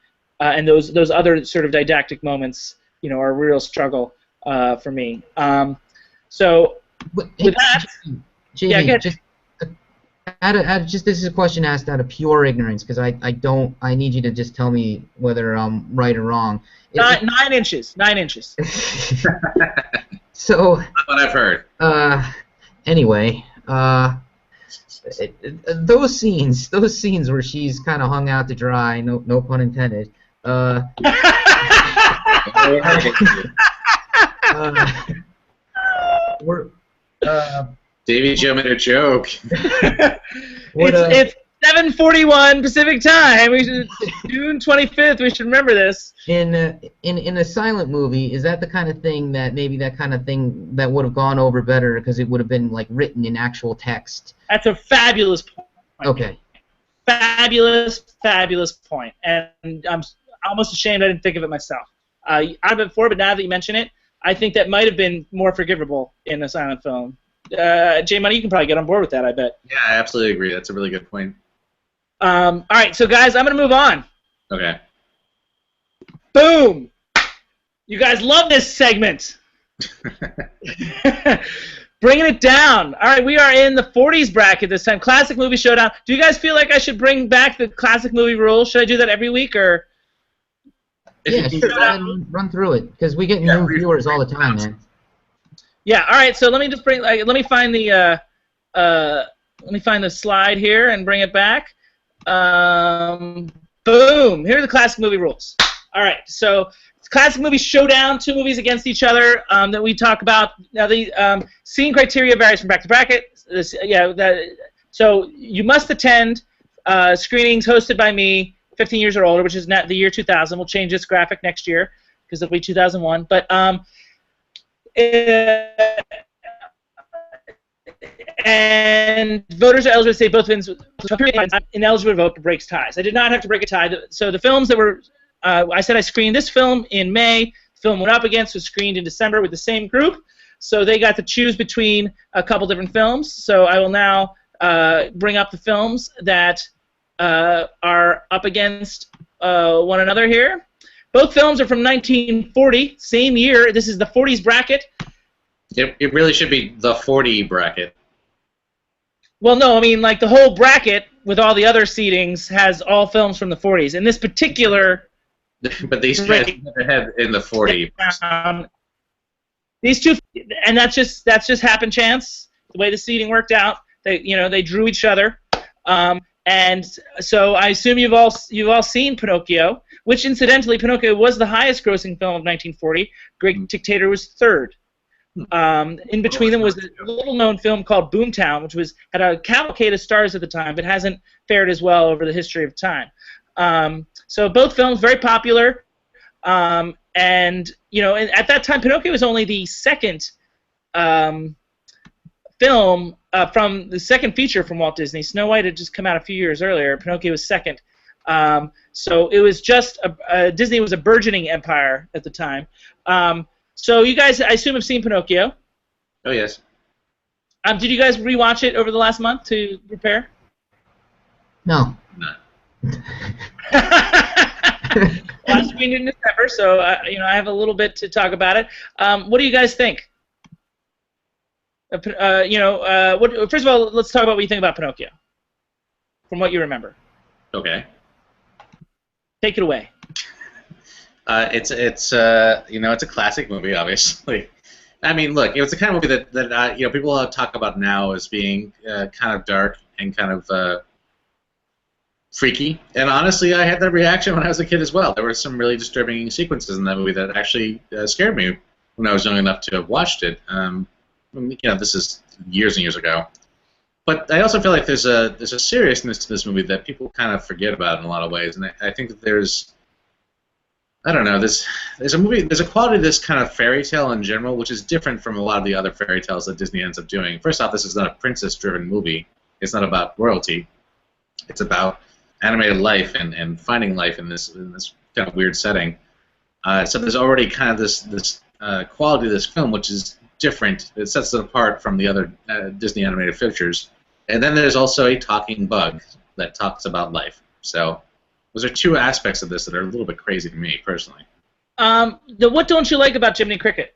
and those other sort of didactic moments, are a real struggle for me. So with that, Jamie, yeah, this is a question asked out of pure ignorance, because I need you to just tell me whether I'm right or wrong. 9 inches. 9 inches. So. That's what I've heard. Anyway, those scenes where she's kind of hung out to dry, no pun intended. Davey Joe made a joke. It's 7:41 Pacific time. June 25th. We should remember this. In a silent movie, is that the kind of thing that that would have gone over better because it would have been like written in actual text? That's a fabulous point. Okay. Fabulous point. And I'm almost ashamed I didn't think of it myself. I've heard it before, but now that you mention it, I think that might have been more forgivable in a silent film. J Money, you can probably get on board with that, I bet. Yeah, I absolutely agree. That's a really good point. All right, so guys, I'm going to move on. Okay. Boom! You guys love this segment. Bringing it down. All right, we are in the 40s bracket this time. Classic movie showdown. Do you guys feel like I should bring back the classic movie rule? Should I do that every week, or? Yeah, sure. Run through it because we get new viewers all the time, man. Yeah. All right. So let me just bring. Let me find the. Let me find the slide here and bring it back. Boom! Here are the classic movie rules. All right, so it's classic movie showdown, 2 movies against each other that we talk about. Now the seating criteria varies from bracket to bracket. So you must attend screenings hosted by me, 15 years or older, which is not the year 2000. We'll change this graphic next year because it'll be 2001. But and voters are eligible to say both films. I'm ineligible to vote, but breaks ties. I did not have to break a tie. So the films that were, I said I screened this film in May. The film went up against was screened in December with the same group. So they got to choose between a couple different films. So I will now bring up the films that are up against one another here. Both films are from 1940, same year. This is the 40s bracket. It really should be the 40 bracket. Well, no, I mean, like, the whole bracket with all the other seedings has all films from the 40s. In this particular... But these guys had in the 40. These two... And that's just happen chance, the way the seeding worked out. They drew each other. And so I assume you've all seen Pinocchio, which, incidentally, Pinocchio was the highest-grossing film of 1940. Great Dictator was third. In between them was a little-known film called Boomtown, which had a cavalcade of stars at the time, but hasn't fared as well over the history of time. So both films very popular, and at that time, Pinocchio was only the second film from the second feature from Walt Disney. Snow White had just come out a few years earlier. Pinocchio was second. So it was just Disney was a burgeoning empire at the time. So you guys, I assume, have seen Pinocchio. Oh, yes. Did you guys rewatch it over the last month to prepare? No. Last screened in December, so I have a little bit to talk about it. What do you guys think? First of all, let's talk about what you think about Pinocchio, from what you remember. Okay. Take it away. It's a classic movie, obviously. I mean, look, it was the kind of movie that people talk about now as being kind of dark and kind of freaky. And honestly, I had that reaction when I was a kid as well. There were some really disturbing sequences in that movie that actually scared me when I was young enough to have watched it. This is years and years ago. But I also feel like there's a seriousness to this movie that people kind of forget about in a lot of ways, and I think that there's a quality to this kind of fairy tale in general, which is different from a lot of the other fairy tales that Disney ends up doing. First off, this is not a princess-driven movie. It's not about royalty. It's about animated life and finding life in this kind of weird setting. So there's already kind of this quality to this film, which is different. It sets it apart from the other Disney animated features. And then there's also a talking bug that talks about life. So those are two aspects of this that are a little bit crazy to me personally. What don't you like about Jiminy Cricket?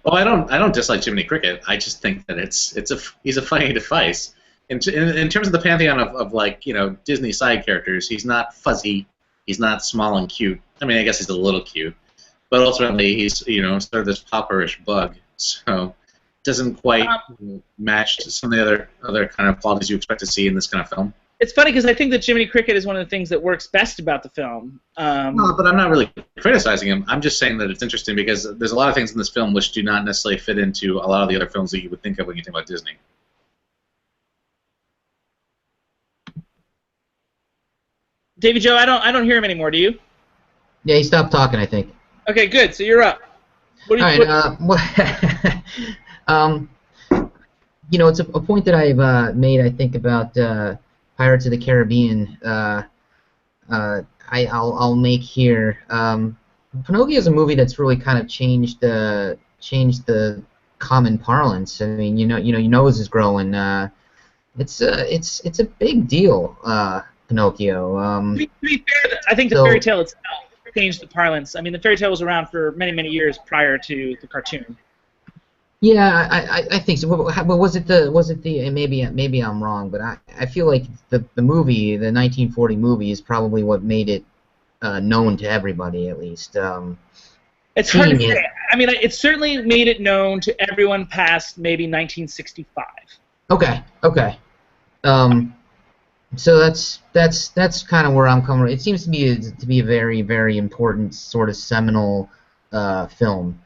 Well, I don't dislike Jiminy Cricket. I just think that he's a funny device. In terms of the pantheon of Disney side characters, he's not fuzzy. He's not small and cute. I mean, I guess he's a little cute, but ultimately he's sort of this popperish bug. So doesn't quite match some of the other kind of qualities you expect to see in this kind of film. It's funny because I think that Jiminy Cricket is one of the things that works best about the film. No, but I'm not really criticizing him. I'm just saying that it's interesting because there's a lot of things in this film which do not necessarily fit into a lot of the other films that you would think of when you think about Disney. Davy Joe, I don't hear him anymore. Do you? Yeah, he stopped talking, I think. Okay, good. So you're up. What do you, All right. You know, it's a point that I've made, I think, about Pirates of the Caribbean. I'll make here. Pinocchio is a movie that's really kind of changed the common parlance. I mean, your nose is growing. It's a big deal, Pinocchio. to be fair, I think the fairy tale itself changed the parlance. I mean, the fairy tale was around for many, many years prior to the cartoon. Yeah, I think so. But was it the maybe I'm wrong, but I feel like the movie, the 1940 movie, is probably what made it known to everybody, at least. It's hard to say. I mean, it certainly made it known to everyone past maybe 1965. Okay. So that's kind of where I'm coming from. It seems to be a very, very important sort of seminal film.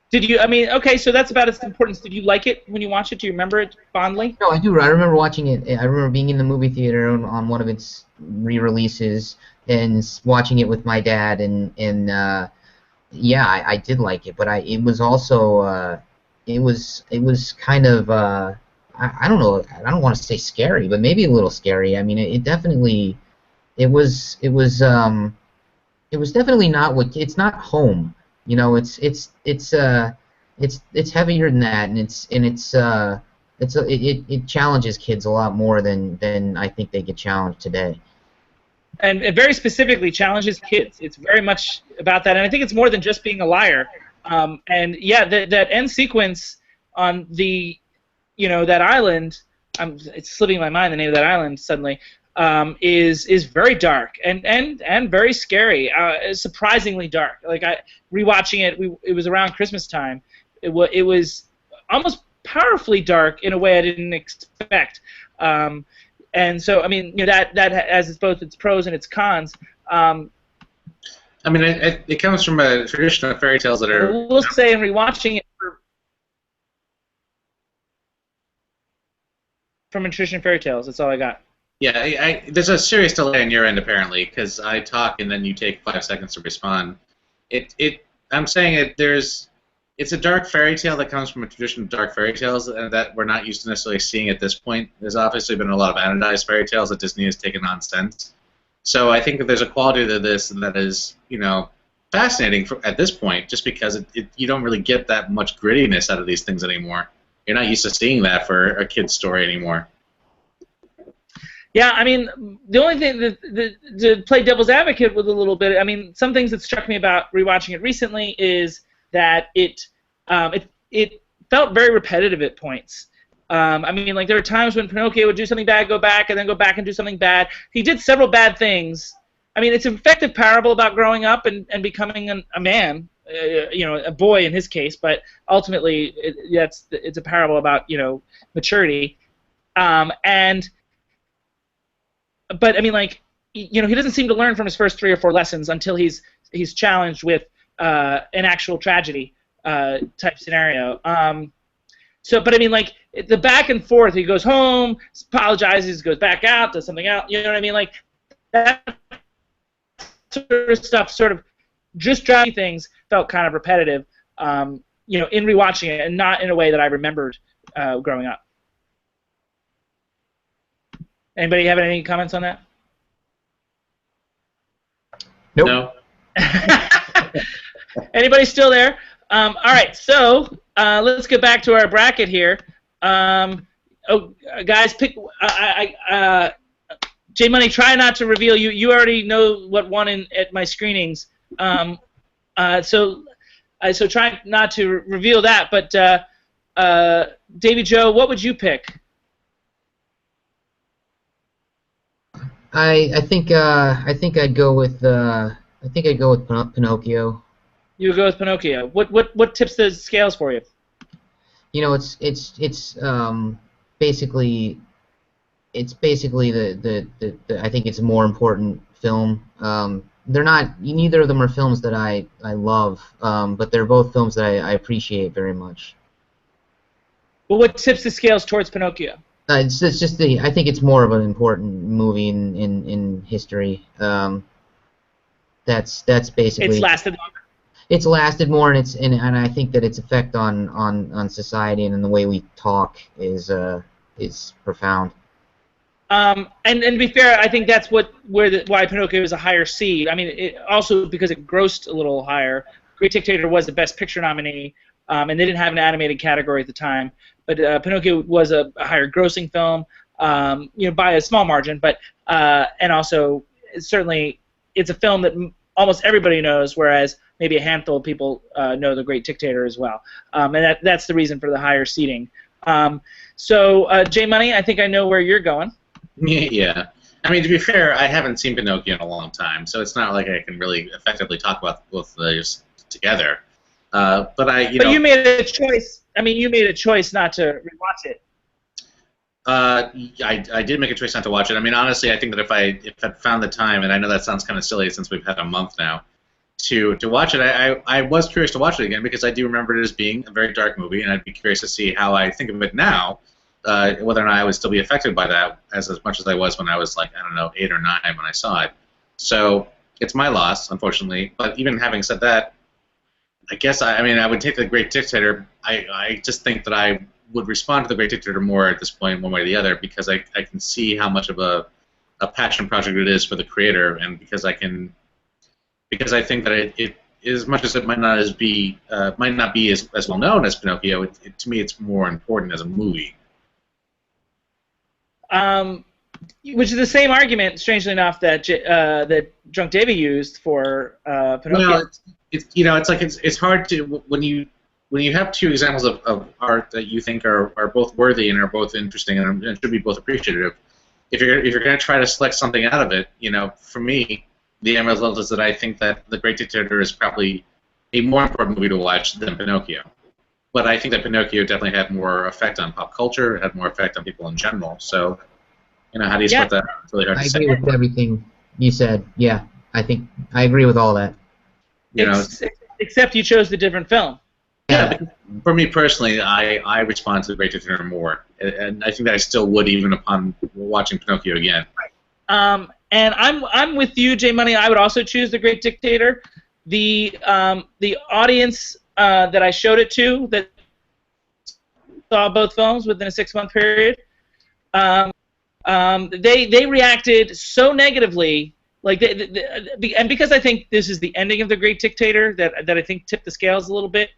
Did you? I mean, okay, so that's about its importance. Did you like it when you watched it? Do you remember it fondly? No, I do. I remember watching it. I remember being in the movie theater on one of its re-releases and watching it with my dad, and yeah, I did like it. But it was also it was kind of I don't know. I don't want to say scary, but maybe a little scary. I mean, it definitely it was definitely not what it's not home. You know, it's heavier than that, and it challenges kids a lot more than I think they get challenged today. And it very specifically challenges kids. It's very much about that, and I think it's more than just being a liar. And yeah, that end sequence on the, that island. It's slipping my mind the name of that island suddenly. Is very dark and very scary, surprisingly dark. Like rewatching it, it was around Christmas time. It was almost powerfully dark in a way I didn't expect. And so I mean, that has both its pros and its cons. I mean, it comes from a tradition of fairy tales that are. We'll say in rewatching it from a tradition of fairy tales. That's all I got. Yeah, there's a serious delay on your end apparently, because I talk and then you take 5 seconds to respond. I'm saying it's a dark fairy tale that comes from a tradition of dark fairy tales, and that we're not used to necessarily seeing at this point. There's obviously been a lot of anodized fairy tales that Disney has taken on since. So I think that there's a quality to this that is, fascinating at this point, just because you don't really get that much grittiness out of these things anymore. You're not used to seeing that for a kid's story anymore. Yeah, I mean, the only thing to play devil's advocate with a little bit, I mean, some things that struck me about rewatching it recently is that it felt very repetitive at points. I mean, like there were times when Pinocchio would do something bad, go back, and then go back and do something bad. He did several bad things. I mean, it's an effective parable about growing up and becoming a man, a boy in his case, but ultimately it's a parable about maturity, But I mean, like, he doesn't seem to learn from his first 3 or 4 lessons until he's challenged with an actual tragedy type scenario. But I mean, like, the back and forth, he goes home, apologizes, goes back out, does something else. You know what I mean? Like, that sort of stuff, sort of just driving things, felt kind of repetitive. In rewatching it, and not in a way that I remembered growing up. Anybody have any comments on that? Nope. No. Anybody still there? All right, so let's get back to our bracket here. Guys, pick. J Money, try not to reveal. You already know what won at my screenings. So try not to reveal that. But Davy Joe, what would you pick? I think I'd go with Pinocchio. You would go with Pinocchio. What tips the scales for you? It's basically the I think it's a more important film. They're not, neither of them are films that I love, but they're both films that I appreciate very much. Well, what tips the scales towards Pinocchio? It's just I think it's more of an important movie in history. That's basically. It's lasted longer. It's lasted more, and I think that its effect on society and in the way we talk is profound. And to be fair, I think that's why Pinocchio is a higher seed. I mean, also because it grossed a little higher. Great Dictator was the Best Picture nominee, and they didn't have an animated category at the time. But Pinocchio was a higher grossing film, by a small margin. But and also certainly it's a film that almost everybody knows, whereas maybe a handful of people know The Great Dictator as well. And that's the reason for the higher seating. So J Money, I think I know where you're going. Yeah. I mean, to be fair, I haven't seen Pinocchio in a long time, so it's not like I can really effectively talk about both of those together. But you made a choice. I mean, you made a choice not to rewatch it. I did make a choice not to watch it. I mean, honestly, I think that if I'd found the time, and I know that sounds kind of silly since we've had a month now, to watch it, I was curious to watch it again because I do remember it as being a very dark movie, and I'd be curious to see how I think of it now, whether or not I would still be affected by that as much as I was when I was, like, I don't know, 8 or 9 when I saw it. So it's my loss, unfortunately. But even having said that, I guess I would take The Great Dictator. I just think that I would respond to The Great Dictator more at this point, one way or the other, because I can see how much of a passion project it is for the creator, and because I think that it as much as it might not be as well known as Pinocchio, to me it's more important as a movie. Which is the same argument, strangely enough, that Drunk Davie used for Pinocchio. Well, it's hard to when you have two examples of art that you think are both worthy and are both interesting and should be both appreciative. If you're going to try to select something out of it, for me, the end result is that I think that The Great Dictator is probably a more important movie to watch than Pinocchio. But I think that Pinocchio definitely had more effect on pop culture, had more effect on people in general. So, how do you split that? It's really hard to say. I agree with everything you said. Yeah, I think I agree with all that. Except you chose the different film. Yeah, for me personally, I respond to The Great Dictator more, and I think that I still would even upon watching Pinocchio again. And I'm with you, J Money. I would also choose The Great Dictator. The audience that I showed it to that saw both films within a 6-month period, they reacted so negatively, and because I think this is the ending of The Great Dictator that I think tipped the scales a little bit.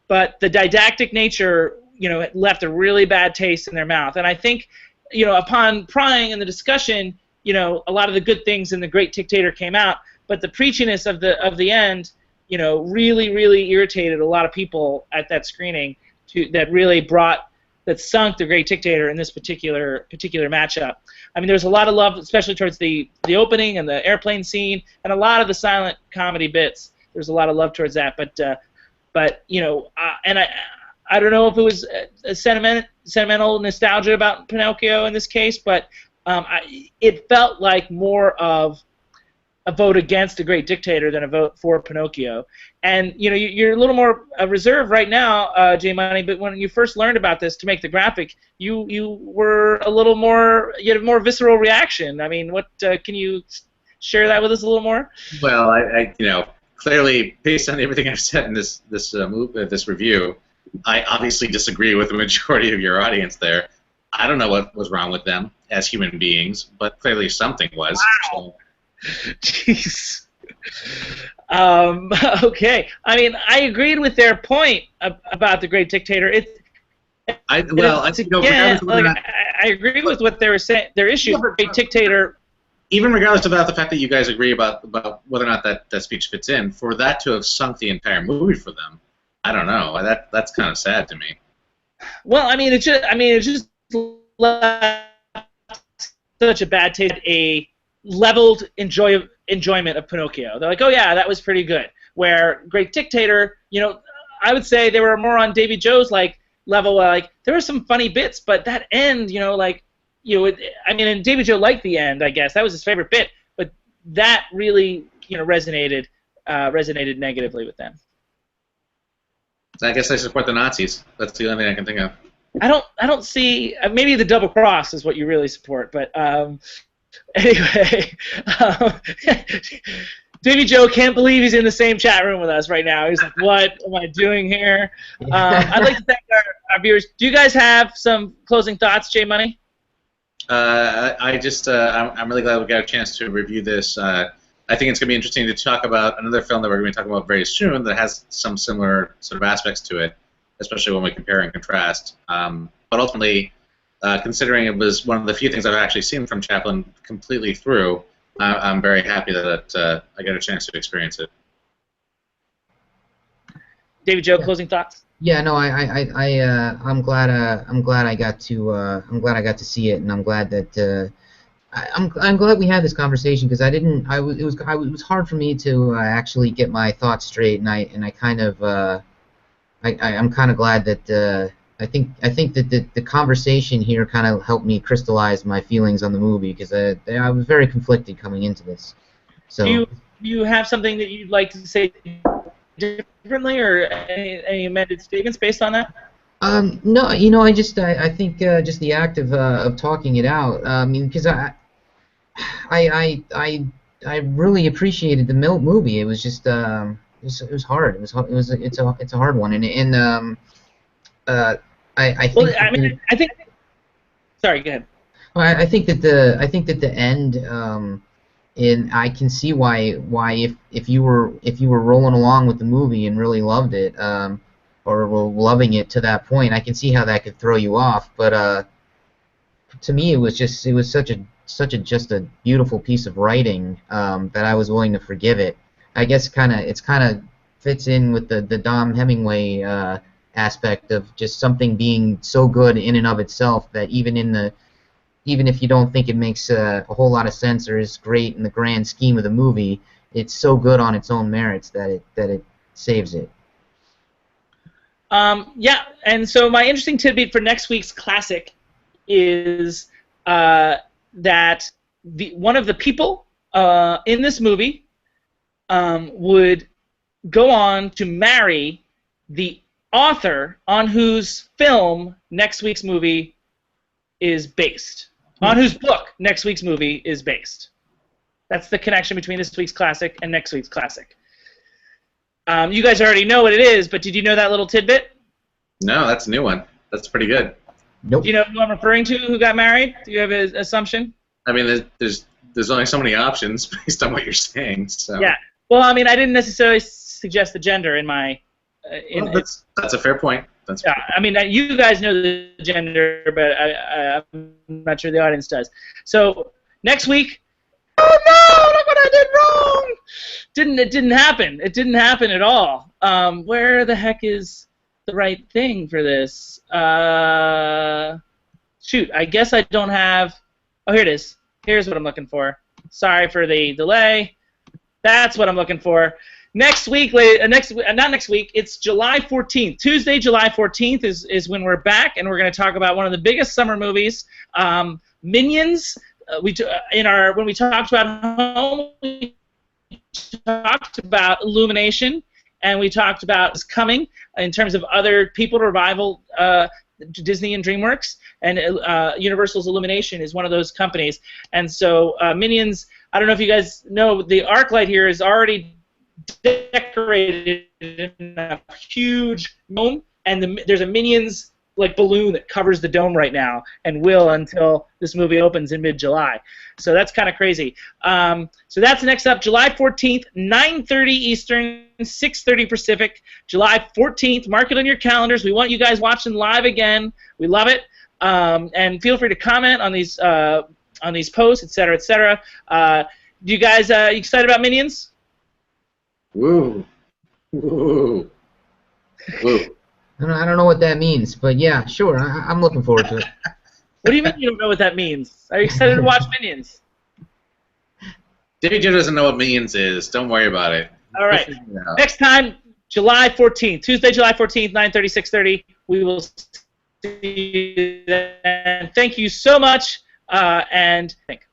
But the didactic nature, it left a really bad taste in their mouth. And I think, upon prying in the discussion, a lot of the good things in The Great Dictator came out. But the preachiness of the end, really, really irritated a lot of people at that screening. That sunk The Great Dictator in this particular matchup. I mean, there's a lot of love, especially towards the opening and the airplane scene, and a lot of the silent comedy bits. There's a lot of love towards that, but and I don't know if it was a sentimental nostalgia about Pinocchio in this case, but it felt like more of a vote against The Great Dictator than a vote for Pinocchio. And you're a little more reserved right now, J Money. But when you first learned about this to make the graphic, you were a little more. You had a more visceral reaction. I mean, what can you share that with us a little more? Well, I clearly, based on everything I've said in this review, I obviously disagree with the majority of your audience there. I don't know what was wrong with them as human beings, but clearly something was. Wow. Jeez. Okay. I mean, I agreed with their point about The Great Dictator. I agree with what they were saying. Their issue with The Great Dictator. Even regardless about the fact that you guys agree about whether or not that speech fits in, for that to have sunk the entire movie for them, I don't know. That's kind of sad to me. Well, it's just left such a bad taste. A leveled enjoyment of Pinocchio. They're like, oh yeah, that was pretty good. Where Great Dictator, I would say they were more on Davy Joe's level. There were some funny bits, but that end, and Davy Joe liked the end, I guess. That was his favorite bit, but that really, resonated negatively with them. I guess I support the Nazis. That's the only thing I can think of. I don't see. Maybe the double cross is what you really support, but Anyway, Davy Joe can't believe he's in the same chat room with us right now. He's like, what am I doing here? I'd like to thank our viewers. Do you guys have some closing thoughts, J Money? I'm really glad we got a chance to review this. I think it's going to be interesting to talk about another film that we're going to be talking about very soon that has some similar sort of aspects to it, especially when we compare and contrast. But ultimately, considering it was one of the few things I've actually seen from Chaplin completely through, I'm very happy that I got a chance to experience it. David Joe, closing thoughts? Yeah, no, I'm glad I got to see it, and I'm glad that I'm glad we had this conversation because it was hard for me to actually get my thoughts straight, and I kind of I'm kind of glad that I think that the conversation here kind of helped me crystallize my feelings on the movie because I was very conflicted coming into this. So do you have something that you'd like to say differently, or any amended statements based on that? No, I think just the act of talking it out. I mean, because I really appreciated the movie. It was just it was hard. It's a hard one, and I think. Well, I think. Sorry, go ahead. I think that the end. And I can see why if you were rolling along with the movie and really loved it, or were loving it to that point, I can see how that could throw you off. But to me, it was such a beautiful piece of writing that I was willing to forgive it. I guess it kind of fits in with the Dom Hemingway aspect of just something being so good in and of itself that even if you don't think it makes a whole lot of sense or is great in the grand scheme of the movie, it's so good on its own merits that it saves it. Yeah, and so my interesting tidbit for next week's classic is that one of the people in this movie would go on to marry the author on whose film next week's movie is based. On whose book next week's movie is based. That's the connection between this week's classic and next week's classic. You guys already know what it is, but did you know that little tidbit? No, that's a new one. That's pretty good. Nope. Do you know who I'm referring to who got married? Do you have an assumption? I mean, there's only so many options based on what you're saying. So. Yeah. Well, I mean, I didn't necessarily suggest the gender in my... that's a fair point. Yeah, I mean, you guys know the gender, but I'm not sure the audience does. So next week, oh no, look what I did wrong! It didn't happen. It didn't happen at all. Where the heck is the right thing for this? Shoot, I guess I don't have. Oh, here it is. Here's what I'm looking for. Sorry for the delay. That's what I'm looking for. Next week, not next week, it's July 14th. Tuesday, July 14th is when we're back, and we're going to talk about one of the biggest summer movies, Minions. When we talked about Home, we talked about Illumination, and we talked about what's coming in terms of other people to rival Disney and DreamWorks, and Universal's Illumination is one of those companies. And so Minions, I don't know if you guys know, the ArcLight here is already decorated in a huge dome, and there's a Minions balloon that covers the dome right now, and will until this movie opens in mid-July. So that's kind of crazy. So that's next up, July 14th, 9:30 Eastern, 6:30 Pacific. July 14th. Mark it on your calendars. We want you guys watching live again. We love it. And feel free to comment on these posts, etc., etc. You guys excited about Minions? Woo. Woo. Woo. I don't know what that means, but yeah, sure, I'm looking forward to it. What do you mean you don't know what that means? Are you excited to watch Minions? Davey Joe doesn't know what Minions is. Don't worry about it. All right. Next time, July 14th. Tuesday, July 14th, 9:30, 6:30. We will see you then. Thank you so much, and thank